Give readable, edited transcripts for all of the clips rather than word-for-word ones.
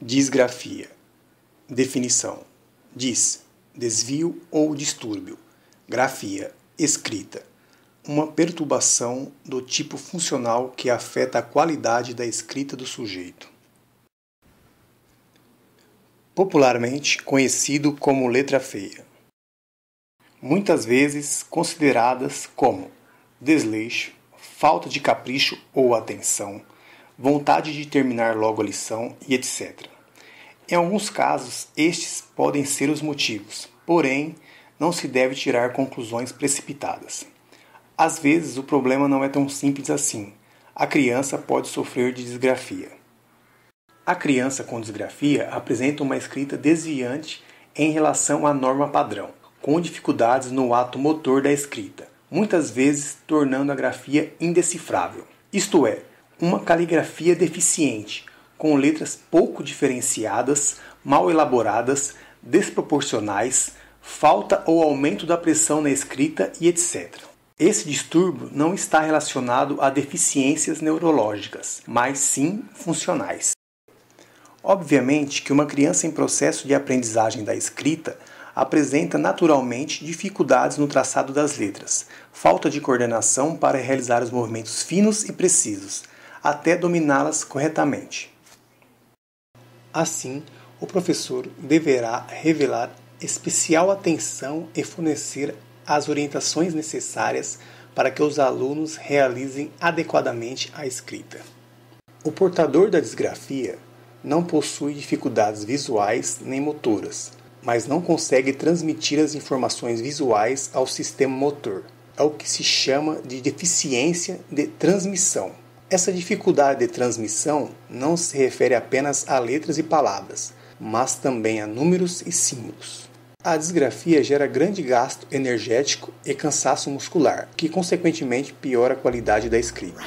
Disgrafia. Definição. Dis, desvio ou distúrbio. Grafia, escrita. Uma perturbação do tipo funcional que afeta a qualidade da escrita do sujeito. Popularmente conhecido como letra feia. Muitas vezes consideradas como desleixo, falta de capricho ou atenção, vontade de terminar logo a lição e etc. Em alguns casos, estes podem ser os motivos, porém, não se deve tirar conclusões precipitadas. Às vezes, o problema não é tão simples assim. A criança pode sofrer de disgrafia. A criança com disgrafia apresenta uma escrita desviante em relação à norma padrão, com dificuldades no ato motor da escrita, muitas vezes tornando a grafia indecifrável. Isto é, uma caligrafia deficiente, com letras pouco diferenciadas, mal elaboradas, desproporcionais, falta ou aumento da pressão na escrita e etc. Esse distúrbio não está relacionado a deficiências neurológicas, mas sim funcionais. Obviamente que uma criança em processo de aprendizagem da escrita apresenta naturalmente dificuldades no traçado das letras, falta de coordenação para realizar os movimentos finos e precisos, até dominá-las corretamente. Assim, o professor deverá revelar especial atenção e fornecer as orientações necessárias para que os alunos realizem adequadamente a escrita. O portador da disgrafia não possui dificuldades visuais nem motoras, mas não consegue transmitir as informações visuais ao sistema motor. É o que se chama de deficiência de transmissão. Essa dificuldade de transmissão não se refere apenas a letras e palavras, mas também a números e símbolos. A disgrafia gera grande gasto energético e cansaço muscular, que consequentemente piora a qualidade da escrita.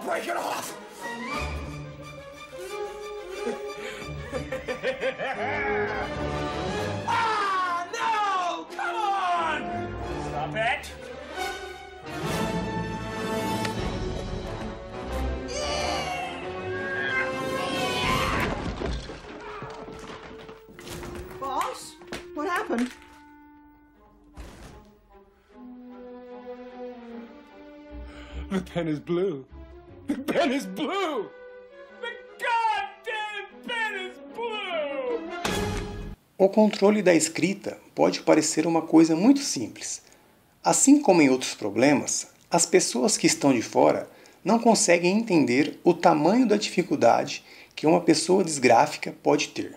Break it off! Ah, no! Come on! Stop it! Boss? What happened? The pen is blue. The pen is blue! The goddamn pen is blue! O controle da escrita pode parecer uma coisa muito simples. Assim como em outros problemas, as pessoas que estão de fora não conseguem entender o tamanho da dificuldade que uma pessoa disgráfica pode ter.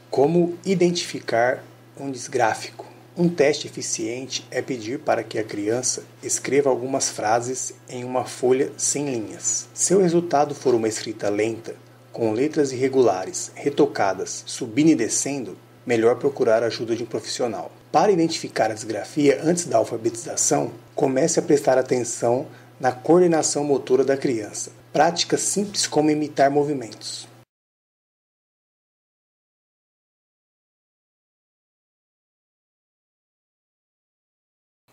Como identificar um disgráfico? Um teste eficiente é pedir para que a criança escreva algumas frases em uma folha sem linhas. Se o resultado for uma escrita lenta, com letras irregulares, retocadas, subindo e descendo, melhor procurar a ajuda de um profissional. Para identificar a disgrafia antes da alfabetização, comece a prestar atenção na coordenação motora da criança. Práticas simples como imitar movimentos.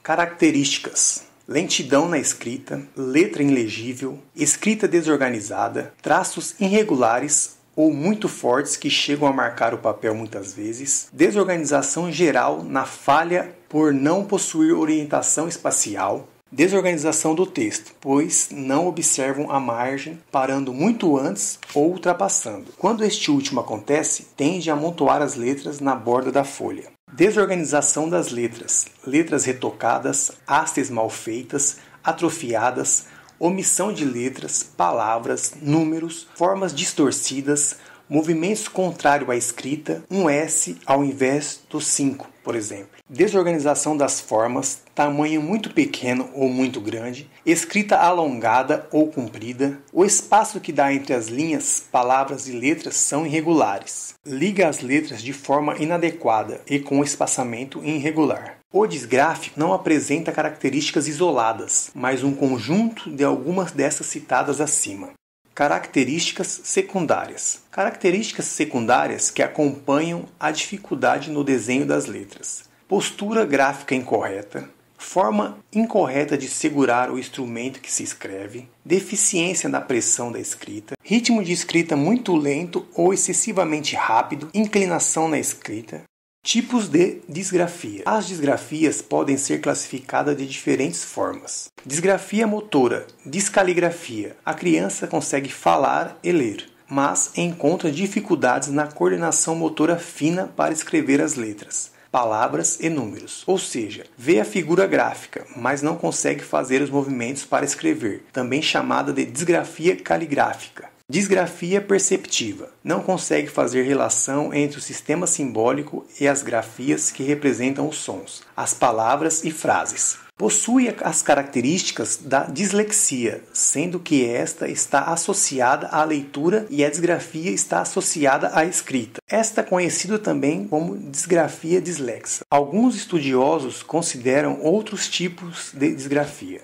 Características: lentidão na escrita, letra ilegível, escrita desorganizada, traços irregulares ou muito fortes que chegam a marcar o papel muitas vezes, desorganização geral na falha por não possuir orientação espacial, desorganização do texto, pois não observam a margem, parando muito antes ou ultrapassando. Quando este último acontece, tende a amontoar as letras na borda da folha. Desorganização das letras, letras retocadas, hastes mal feitas, atrofiadas, omissão de letras, palavras, números, formas distorcidas, Movimentos contrários à escrita, um S ao invés do 5, por exemplo. Desorganização das formas, tamanho muito pequeno ou muito grande, escrita alongada ou comprida, o espaço que dá entre as linhas, palavras e letras são irregulares. Liga as letras de forma inadequada e com espaçamento irregular. O disgráfico não apresenta características isoladas, mas um conjunto de algumas dessas citadas acima. Características secundárias. Características secundárias que acompanham a dificuldade no desenho das letras. Postura gráfica incorreta. Forma incorreta de segurar o instrumento que se escreve. Deficiência na pressão da escrita. Ritmo de escrita muito lento ou excessivamente rápido. Inclinação na escrita. Tipos de disgrafia. As disgrafias podem ser classificadas de diferentes formas. Disgrafia motora, discaligrafia. A criança consegue falar e ler, mas encontra dificuldades na coordenação motora fina para escrever as letras, palavras e números. Ou seja, vê a figura gráfica, mas não consegue fazer os movimentos para escrever, também chamada de disgrafia caligráfica. Disgrafia perceptiva. Não consegue fazer relação entre o sistema simbólico e as grafias que representam os sons, as palavras e frases. Possui as características da dislexia, sendo que esta está associada à leitura e a disgrafia está associada à escrita. Esta é conhecida também como disgrafia dislexa. Alguns estudiosos consideram outros tipos de disgrafia.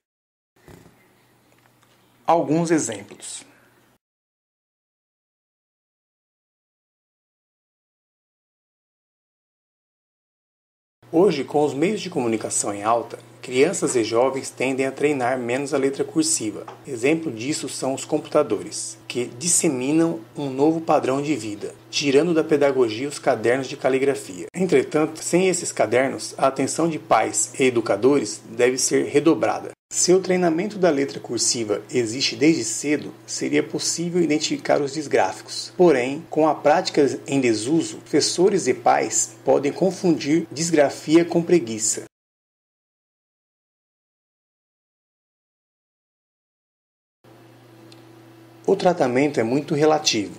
Alguns exemplos. Hoje, com os meios de comunicação em alta, crianças e jovens tendem a treinar menos a letra cursiva. Exemplo disso são os computadores, que disseminam um novo padrão de vida, tirando da pedagogia os cadernos de caligrafia. Entretanto, sem esses cadernos, a atenção de pais e educadores deve ser redobrada. Se o treinamento da letra cursiva existe desde cedo, seria possível identificar os disgráficos. Porém, com a prática em desuso, professores e pais podem confundir disgrafia com preguiça. O tratamento é muito relativo,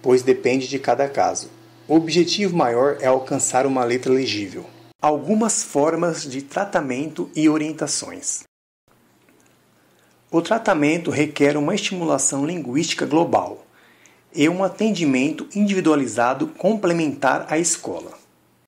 pois depende de cada caso. O objetivo maior é alcançar uma letra legível. Algumas formas de tratamento e orientações. O tratamento requer uma estimulação linguística global e um atendimento individualizado complementar à escola.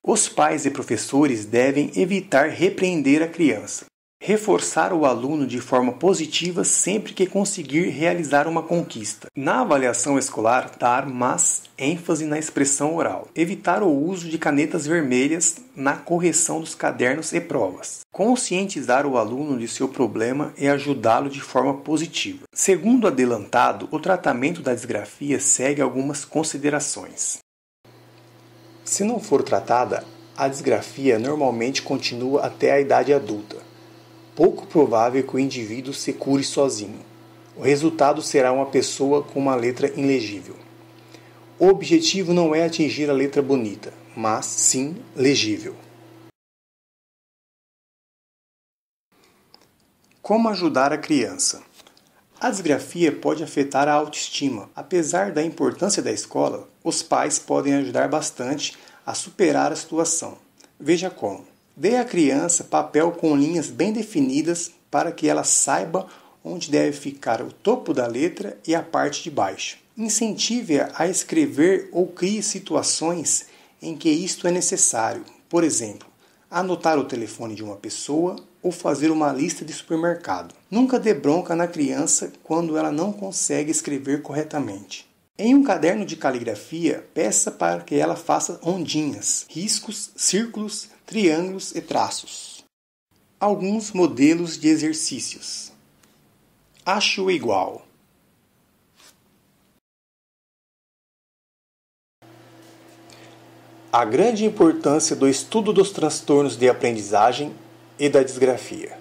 Os pais e professores devem evitar repreender a criança, reforçar o aluno de forma positiva sempre que conseguir realizar uma conquista. Na avaliação escolar, dar mais ênfase na expressão oral. Evitar o uso de canetas vermelhas na correção dos cadernos e provas. Conscientizar o aluno de seu problema e ajudá-lo de forma positiva. Segundo adelantado, o tratamento da disgrafia segue algumas considerações. Se não for tratada, a disgrafia normalmente continua até a idade adulta. Pouco provável que o indivíduo se cure sozinho. O resultado será uma pessoa com uma letra ilegível. O objetivo não é atingir a letra bonita, mas sim legível. Como ajudar a criança? A disgrafia pode afetar a autoestima. Apesar da importância da escola, os pais podem ajudar bastante a superar a situação. Veja como. Dê à criança papel com linhas bem definidas para que ela saiba onde deve ficar o topo da letra e a parte de baixo. Incentive-a a escrever ou crie situações em que isto é necessário. Por exemplo, anotar o telefone de uma pessoa ou fazer uma lista de supermercado. Nunca dê bronca na criança quando ela não consegue escrever corretamente. Em um caderno de caligrafia, peça para que ela faça ondinhas, riscos, círculos, triângulos e traços. Alguns modelos de exercícios. Acho igual. A grande importância do estudo dos transtornos de aprendizagem e da disgrafia.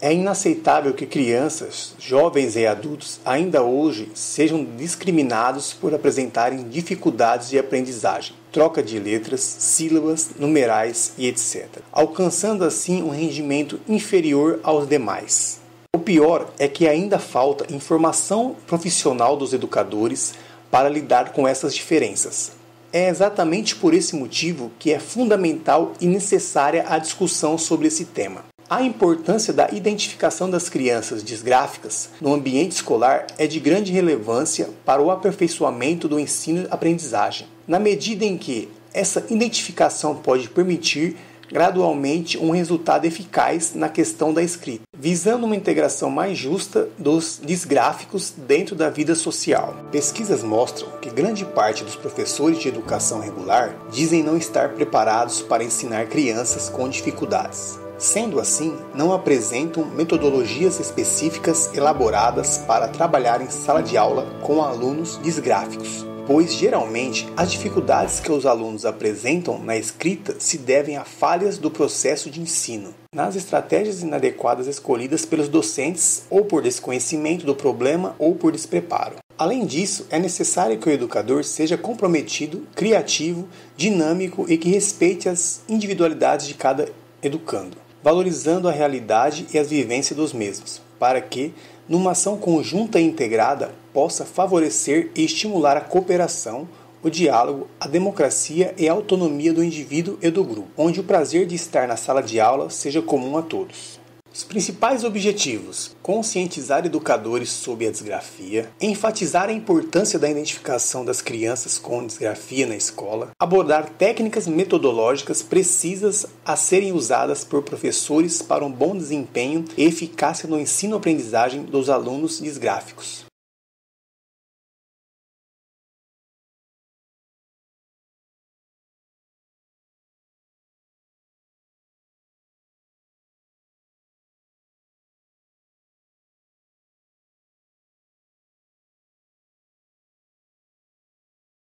É inaceitável que crianças, jovens e adultos ainda hoje sejam discriminados por apresentarem dificuldades de aprendizagem, troca de letras, sílabas, numerais e etc., alcançando assim um rendimento inferior aos demais. O pior é que ainda falta informação profissional dos educadores para lidar com essas diferenças. É exatamente por esse motivo que é fundamental e necessária a discussão sobre esse tema. A importância da identificação das crianças disgráficas no ambiente escolar é de grande relevância para o aperfeiçoamento do ensino-aprendizagem, na medida em que essa identificação pode permitir gradualmente um resultado eficaz na questão da escrita, visando uma integração mais justa dos disgráficos dentro da vida social. Pesquisas mostram que grande parte dos professores de educação regular dizem não estar preparados para ensinar crianças com dificuldades. Sendo assim, não apresentam metodologias específicas elaboradas para trabalhar em sala de aula com alunos disgráficos, pois geralmente as dificuldades que os alunos apresentam na escrita se devem a falhas do processo de ensino, nas estratégias inadequadas escolhidas pelos docentes ou por desconhecimento do problema ou por despreparo. Além disso, é necessário que o educador seja comprometido, criativo, dinâmico e que respeite as individualidades de cada educando, valorizando a realidade e as vivências dos mesmos, para que, numa ação conjunta e integrada, possa favorecer e estimular a cooperação, o diálogo, a democracia e a autonomia do indivíduo e do grupo, onde o prazer de estar na sala de aula seja comum a todos. Os principais objetivos: conscientizar educadores sobre a disgrafia, enfatizar a importância da identificação das crianças com disgrafia na escola, abordar técnicas metodológicas precisas a serem usadas por professores para um bom desempenho e eficácia no ensino-aprendizagem dos alunos disgráficos.